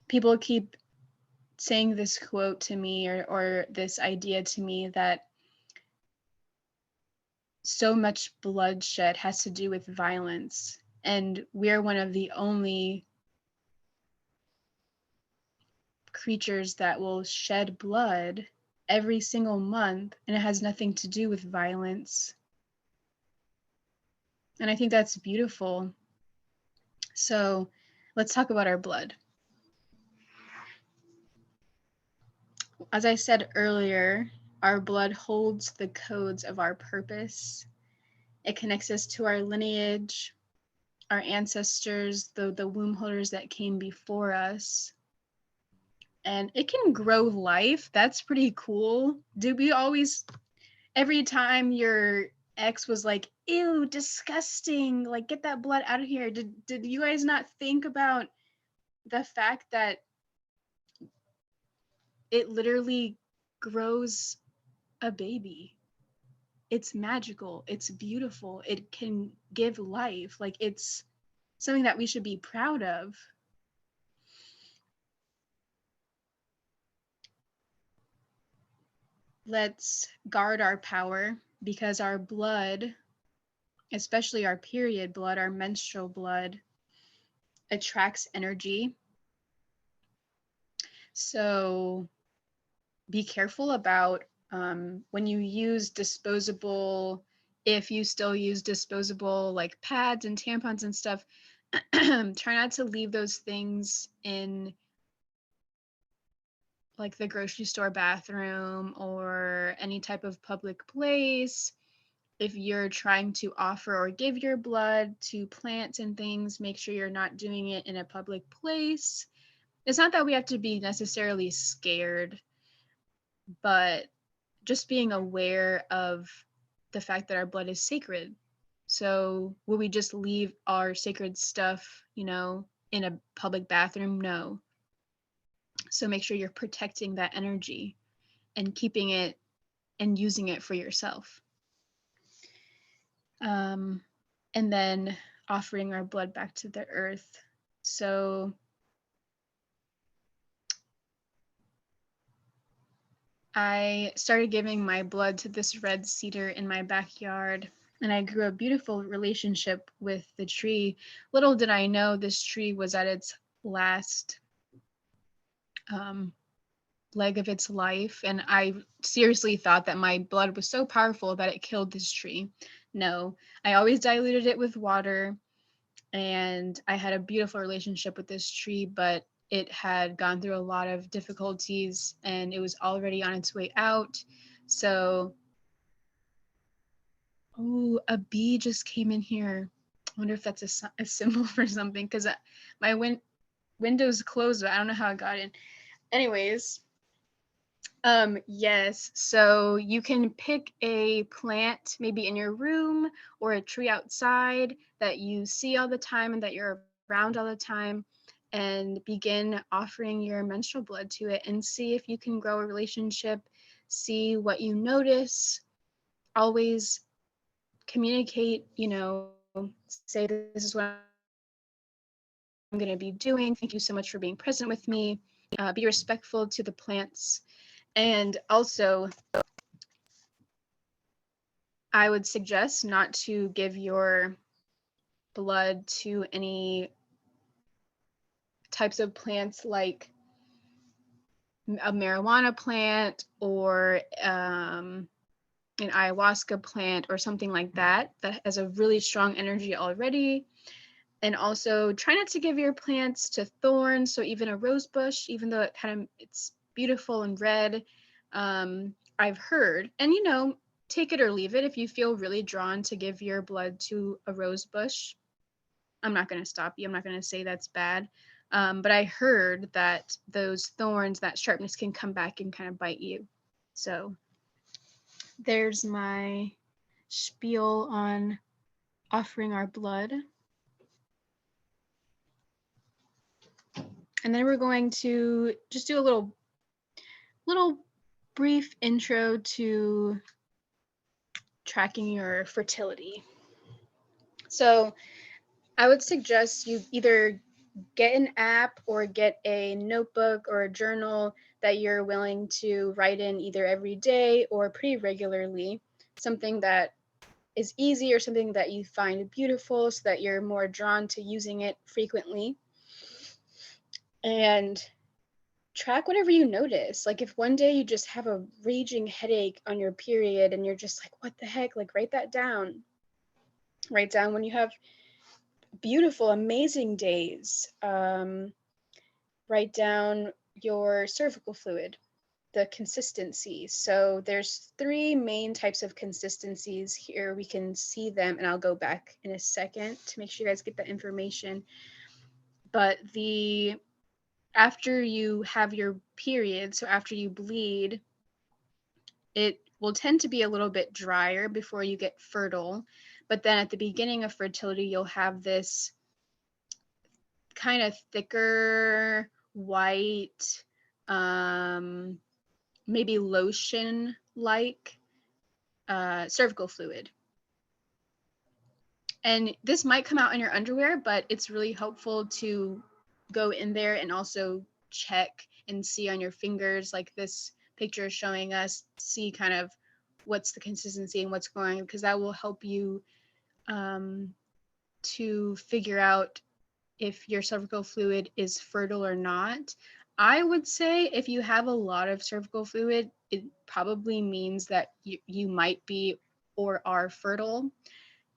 People keep saying this quote to me, or this idea to me, that so much bloodshed has to do with violence. And we're one of the only creatures that will shed blood every single month, and it has nothing to do with violence. And I think that's beautiful. So let's talk about our blood. As I said earlier, our blood holds the codes of our purpose. It connects us to our lineage, our ancestors, the womb holders that came before us. And it can grow life. That's pretty cool. Did we always, every time your ex was like, ew, disgusting, like get that blood out of here, did you guys not think about the fact that it literally grows a baby? It's magical, it's beautiful, it can give life. Like, it's something that we should be proud of. Let's guard our power, because our blood, especially our period blood, our menstrual blood, attracts energy. So be careful about when you use disposable, if you still use disposable like pads and tampons and stuff, try not to leave those things in like the grocery store bathroom or any type of public place. If you're trying to offer or give your blood to plants and things, make sure you're not doing it in a public place. It's not that we have to be necessarily scared, but just being aware of the fact that our blood is sacred. So will we just leave our sacred stuff, in a public bathroom? No. So make sure you're protecting that energy and keeping it and using it for yourself. And then offering our blood back to the earth. So I started giving my blood to this red cedar in my backyard, and I grew a beautiful relationship with the tree. Little did I know this tree was at its last leg of its life, and I seriously thought that my blood was so powerful that it killed this tree. No, I always diluted it with water, and I had a beautiful relationship with this tree, but it had gone through a lot of difficulties and it was already on its way out. So, oh, a bee just came in here. I wonder if that's a symbol for something, because my window's closed, but I don't know how it got in. Anyways, yes, so you can pick a plant maybe in your room or a tree outside that you see all the time and that you're around all the time, and begin offering your menstrual blood to it and see if you can grow a relationship, see what you notice. Always communicate, say, this is what I'm going to be doing. Thank you so much for being present with me. Be respectful to the plants. And also, I would suggest not to give your blood to any types of plants like a marijuana plant or an ayahuasca plant or something like that has a really strong energy already. And also try not to give your plants to thorns. So even a rose bush, even though it's beautiful and red, I've heard, and take it or leave it. If you feel really drawn to give your blood to a rose bush, I'm not going to stop you. I'm not going to say that's bad. But I heard that those thorns, that sharpness can come back and kind of bite you. So there's my spiel on offering our blood. And then we're going to just do a little brief intro to tracking your fertility. So I would suggest you either get an app or get a notebook or a journal that you're willing to write in either every day or pretty regularly, something that is easy or something that you find beautiful so that you're more drawn to using it frequently. And track whatever you notice. Like if one day you just have a raging headache on your period and you're just like, what the heck? Like write that down. Write down when you have beautiful, amazing days. Write down your cervical fluid, the consistency. So there's 3 main types of consistencies here. We can see them, and I'll go back in a second to make sure you guys get that information. But after you have your period, so after you bleed, it will tend to be a little bit drier before you get fertile. But then at the beginning of fertility, you'll have this kind of thicker, white, maybe lotion-like cervical fluid. And this might come out in your underwear, but it's really helpful to go in there and also check and see on your fingers, like this picture is showing us, see kind of what's the consistency and what's going on, because that will help you to figure out if your cervical fluid is fertile or not. I would say if you have a lot of cervical fluid, it probably means that you might be or are fertile.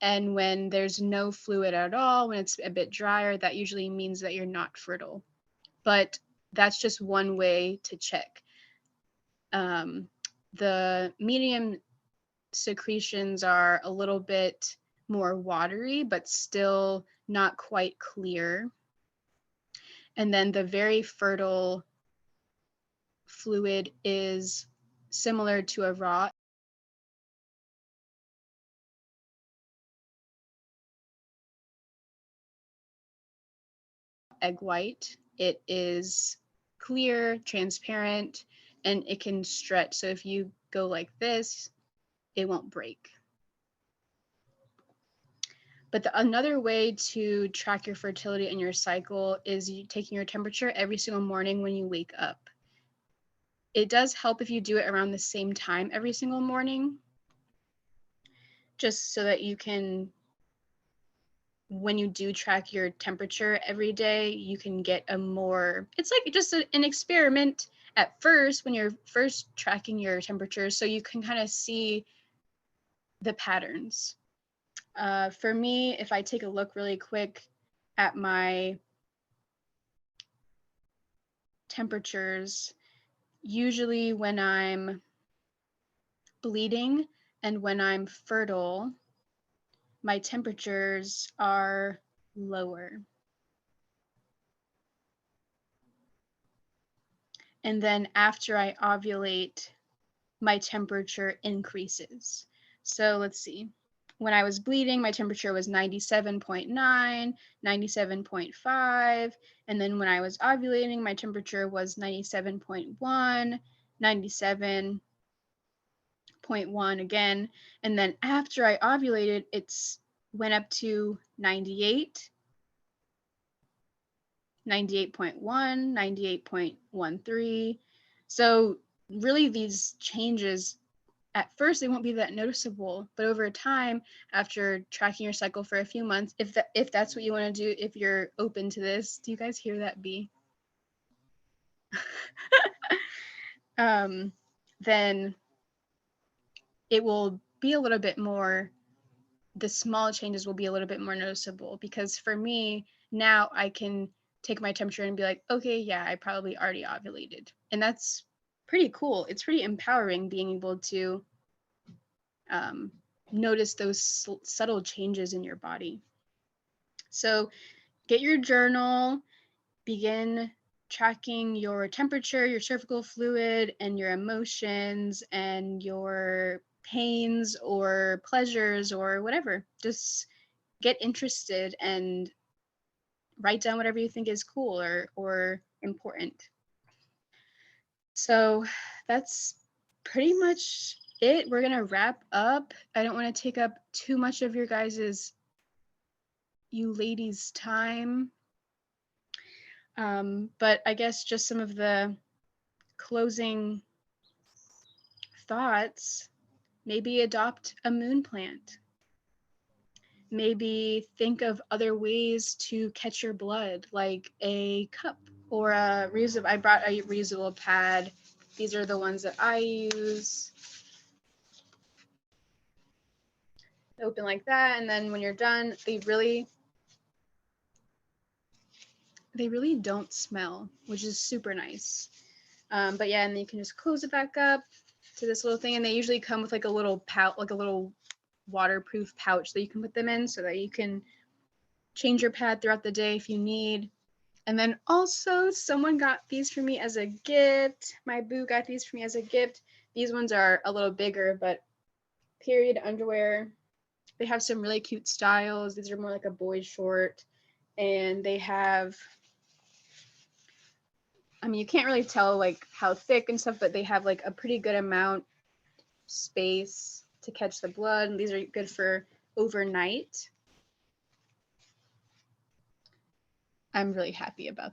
And when there's no fluid at all, when it's a bit drier, that usually means that you're not fertile. But that's just one way to check. The medium secretions are a little bit more watery, but still not quite clear. And then the very fertile fluid is similar to a raw egg white. It is clear, transparent, and it can stretch. So if you go like this, it won't break. But another way to track your fertility and your cycle is taking your temperature every single morning when you wake up. It does help if you do it around the same time every single morning, just so that you can, when you do track your temperature every day, you can get it's like just an experiment at first when you're first tracking your temperature, so you can kind of see the patterns. For me, if I take a look really quick at my temperatures, usually when I'm bleeding and when I'm fertile, my temperatures are lower. And then after I ovulate, my temperature increases. So let's see. When I was bleeding, my temperature was 97.9, 97.5. And then when I was ovulating, my temperature was 97.1, 97.1 again. And then after I ovulated, it's went up to 98, 98.1, 98.13. So really these changes, at first they won't be that noticeable, but over time, after tracking your cycle for a few months, if that's what you want to do, if you're open to this, do you guys hear that bee? Then it will be a little bit more, the small changes will be a little bit more noticeable, because for me now I can take my temperature and be like, okay, yeah, I probably already ovulated. And that's pretty cool. It's pretty empowering being able to notice those subtle changes in your body. So get your journal, begin tracking your temperature, your cervical fluid, and your emotions and your pains or pleasures or whatever. Just get interested and write down whatever you think is cool or important. So that's pretty much it. We're gonna wrap up. I don't want to take up too much of you ladies' time. But I guess just some of the closing thoughts. Maybe adopt a moon plant. Maybe think of other ways to catch your blood, like a cup or a reusable. I brought a reusable pad. These are the ones that I use. Open like that, and then when you're done, they really don't smell, which is super nice. But yeah, and then you can just close it back up to this little thing, and they usually come with like a little pouch, like a little waterproof pouch that you can put them in, so that you can change your pad throughout the day if you need. And then also, someone got these for me as a gift. My boo got these for me as a gift. These ones are a little bigger, but period underwear. They have some really cute styles. These are more like a boy short, and they have, I mean, you can't really tell like how thick and stuff, but they have like a pretty good amount space to catch the blood. And these are good for overnight. I'm really happy about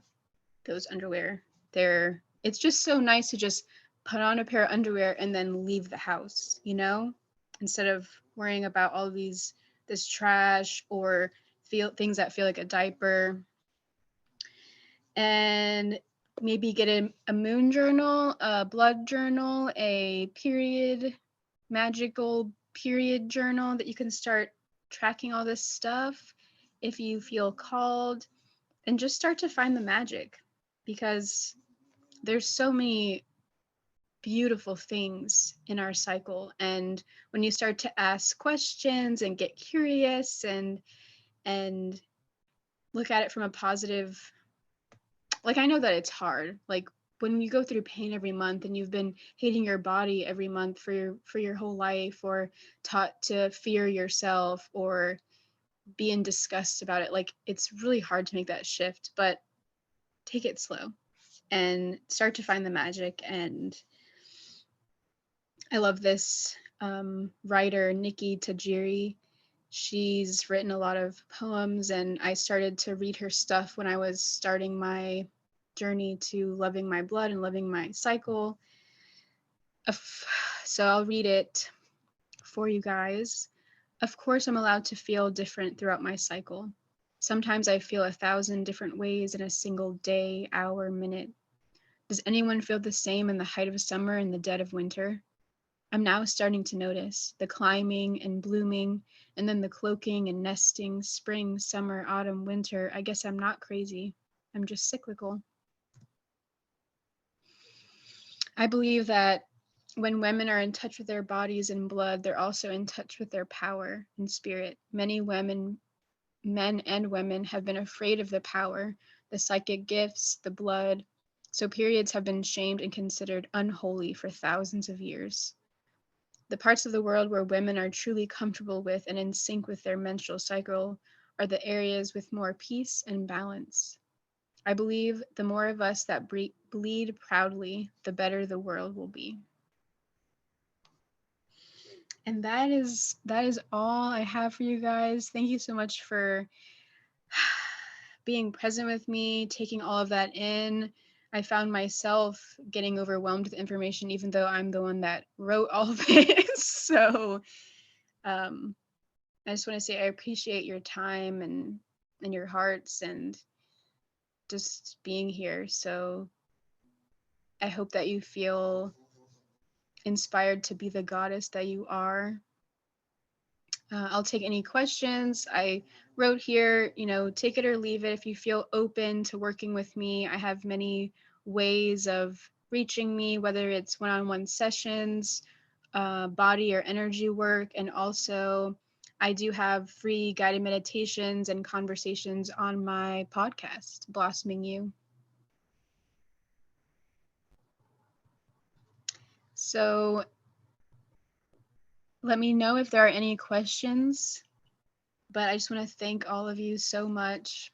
those underwear. It's just so nice to just put on a pair of underwear and then leave the house, instead of worrying about all this trash or things that feel like a diaper. And maybe get a moon journal, a blood journal, a magical period journal that you can start tracking all this stuff if you feel called, and just start to find the magic, because there's so many beautiful things in our cycle. And when you start to ask questions and get curious and look at it from a positive, like, I know that it's hard, like when you go through pain every month and you've been hating your body every month for your whole life, or taught to fear yourself or be in disgust about it, like it's really hard to make that shift. But take it slow and start to find the magic. And I love this writer, Nikki Tajiri. She's written a lot of poems, and I started to read her stuff when I was starting my journey to loving my blood and loving my cycle. So I'll read it for you guys. Of course, I'm allowed to feel different throughout my cycle. Sometimes I feel 1,000 different ways in a single day, hour, minute. Does anyone feel the same in the height of summer and the dead of winter? I'm now starting to notice the climbing and blooming, and then the cloaking and nesting, spring, summer, autumn, winter. I guess I'm not crazy. I'm just cyclical. I believe that when women are in touch with their bodies and blood, they're also in touch with their power and spirit. Many women, men and women, have been afraid of the power, the psychic gifts, the blood. So periods have been shamed and considered unholy for thousands of years. The parts of the world where women are truly comfortable with and in sync with their menstrual cycle are the areas with more peace and balance. I believe the more of us that bleed proudly, the better the world will be. And that is all I have for you guys. Thank you so much for being present with me, taking all of that in. I found myself getting overwhelmed with information, even though I'm the one that wrote all of this. So I just want to say I appreciate your time and your hearts and just being here. So I hope that you feel inspired to be the goddess that you are. I'll take any questions. I wrote here, take it or leave it. If you feel open to working with me, I have many ways of reaching me, whether it's one-on-one sessions, body or energy work, and also I do have free guided meditations and conversations on my podcast, Blossoming You. So let me know if there are any questions, but I just want to thank all of you so much.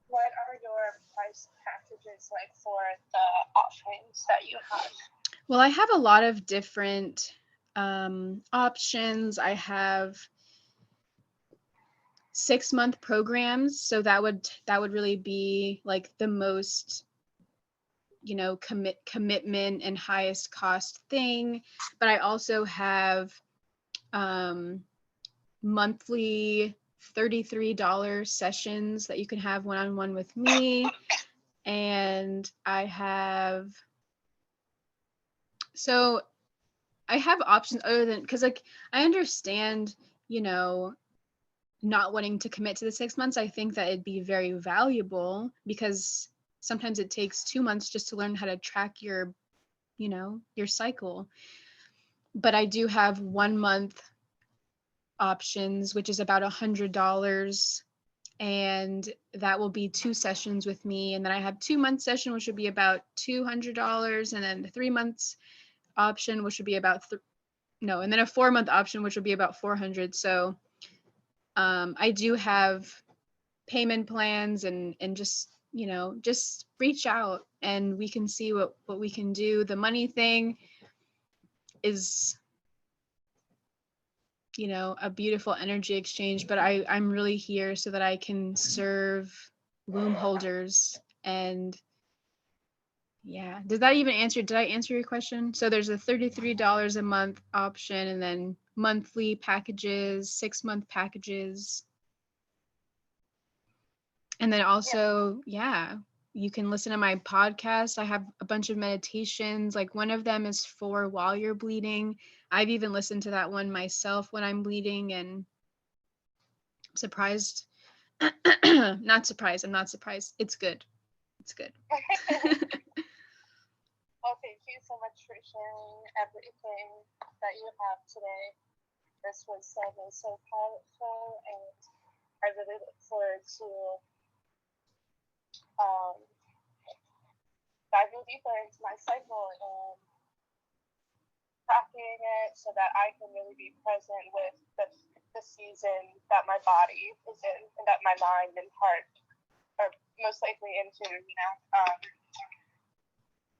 What are your price packages like for the offerings that you have? Well, I have a lot of different options. I have 6-month programs, so that would really be like the most commitment and highest cost thing. But I also have monthly $33 sessions that you can have one-on-one with me, and I have options other than, because like I understand, not wanting to commit to the 6 months. I think that it'd be very valuable because sometimes it takes 2 months just to learn how to track your cycle. But I do have 1 month options, which is about $100, and that will be 2 sessions with me. And then I have 2 month session, which would be about $200, and then the 3 months option, which would be about and then a 4 month option, which would be about 400. So I do have payment plans, and just just reach out and we can see what we can do. The money thing is a beautiful energy exchange, but I'm really here so that I can serve womb holders. And yeah, did I answer your question? So there's a $33 a month option, and then monthly packages, 6-month packages. And then also, you can listen to my podcast. I have a bunch of meditations. Like one of them is for while you're bleeding. I've even listened to that one myself when I'm bleeding, and I'm surprised. Not surprised. I'm not surprised. It's good. It's good. Well, thank you so much for sharing everything that you have today. This was so powerful, and I really look forward to diving deeper into my cycle and tracking it so that I can really be present with the season that my body is in and that my mind and heart are most likely into,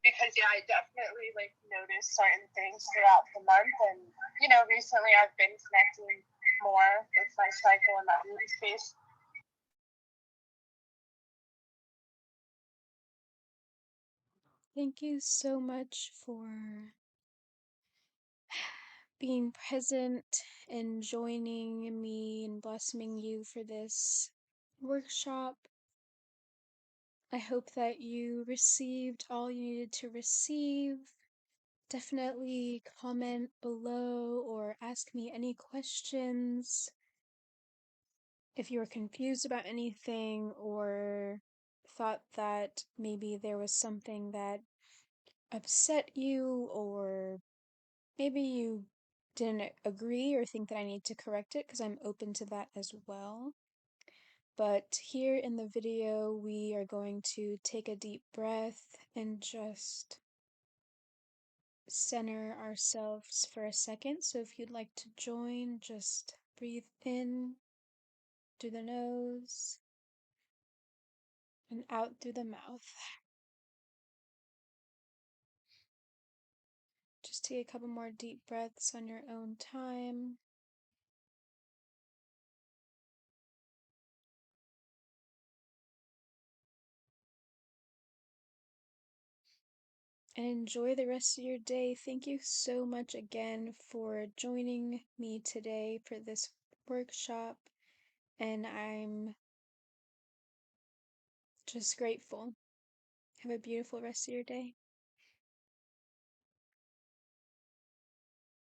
because I definitely notice certain things throughout the month, and recently I've been connecting more with my cycle in that mood space. Thank you so much for being present and joining me and blossoming you for this workshop. I hope that you received all you needed to receive. Definitely comment below or ask me any questions if you were confused about anything or thought that maybe there was something that upset you, or maybe you didn't agree or think that I need to correct it, because I'm open to that as well. But here in the video, we are going to take a deep breath and just center ourselves for a second. So if you'd like to join, just breathe in through the nose and out through the mouth. Just take a couple more deep breaths on your own time. And enjoy the rest of your day. Thank you so much again for joining me today for this workshop. And I'm just grateful. Have a beautiful rest of your day.